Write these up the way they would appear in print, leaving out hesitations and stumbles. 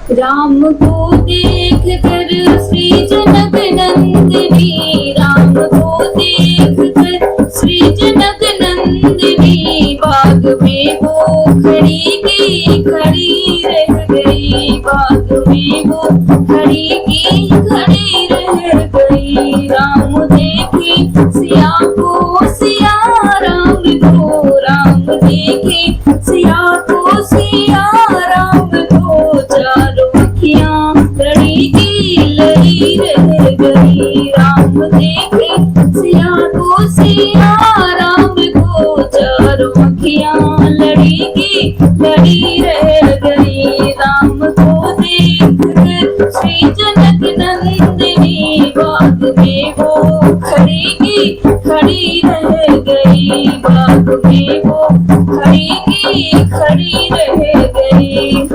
राम को देख कर श्री जनक नंदिनी, राम को देख कर श्री जनक नंदिनी, बाग में वो खड़ी की खड़ी रह गई, बाग में वो खड़ी की खड़ी रह गई। राम देखे सिया को सिया राम को, राम देखे सिया को सिया राम को, चारों अखियां लड़ी की लड़ी रह गई। राम देखे सिया को सिया राम को, चारों अखियां लड़ी की लड़ी रह गई। राम को देख कर श्री जनक नंदिनी, बाग में वो खड़ी की खड़ी रह गई, बाग में वो खड़ी की खड़ी रह गई।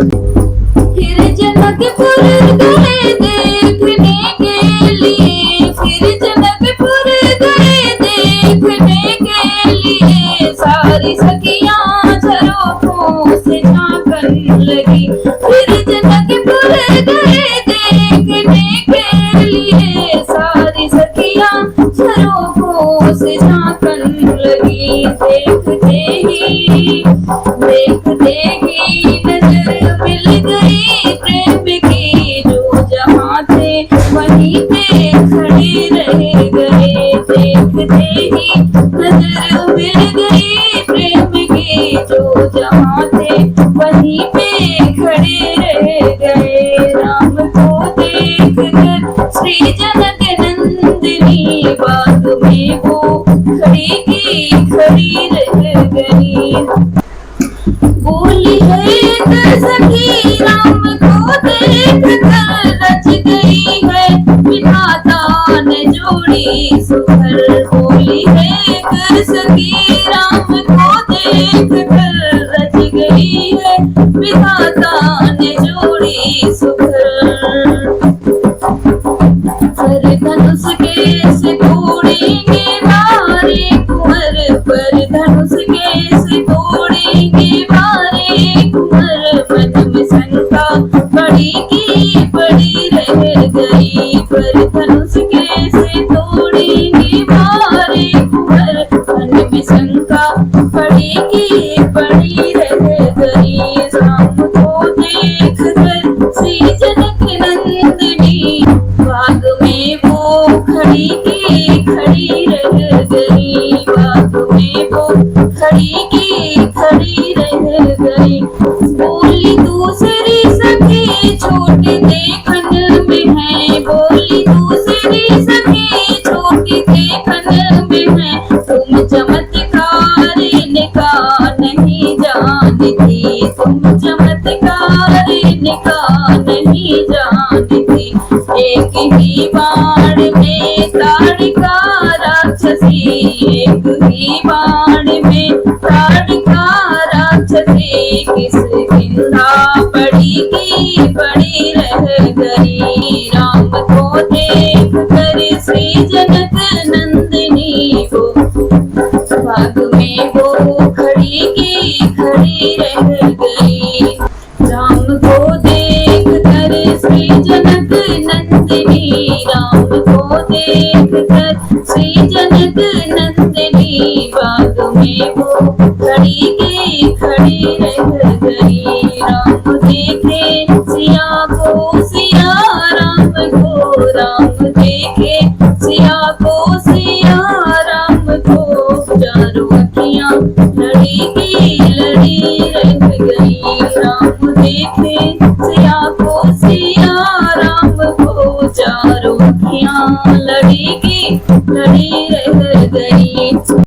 फिर जनकपुर गए देखने के लिए, फिर जनकपुर गए देखने के लिए, सारी सखियां झरोखों से झांकन लगी। फिर जनकपुर गए देखने के लिए, सारी सखियां झरोखों से झांकन लगी। देखते ही नजर मिल गई प्रेम की, जो जहां थे वहीं पे खड़े रह गए। देखते ही नजर मिल गई प्रेम की, जो जहां थे वहीं पे खड़े रह गए। राम को देख कर श्री जनक नंदिनी, बाग में वो खड़ी की खड़ी रह गई। बोली है एक सखी राम को देख कर रच गई है, विधाता ने जोड़ी सुधर। बोली है एक सखी राम को देख कर रच गई है, विधाता ने जोड़ी सुधर। पर धनुष के से तोड़ेंगे मारे कुंवर, पर धनुष के से तोड़ेंगे मारे कुंवर, मन में शंका बड़ी की बड़ी रह गई। पर धनुष के से तोड़ेंगे मारे कुंवर, मन में शंका बड़ी की बड़ी रह गई। राम को देख कर श्री जनक नंदिनी, बाग में वो खड़ी की खड़ी रह गई, बाग में वो खड़ी की खड़ी रह गई। बोली दूसरी सखी छोटी देखन में है, बोली दूसरी सखी छोटी देखन में है, तुम चमत्कार इनका नहीं जानती, तुम चमत्कार इनका नहीं जानती। एक ही बाण में ताड़का राक्षसी, एक ही बाण में ताड़का राक्षसी, किस किंधा पड़ी की बड़ी रह गई। राम को देख कर श्री जनक नंदिनी, वो बाग में वो खड़ी की खड़ी रह गई। राम को देख कर श्री जनक नंदिनी, राम को देख कर श्री जनक नंदिनी, बाग में वो खड़ी की खड़ी रह गई। राम देखे सिया को सिया राम को, राम देखे सिया को सिया राम को, चारों अखियां लड़ी की लड़ी रह गई। राम देखे सिया को सिया राम को, चारों अखियां लड़ी की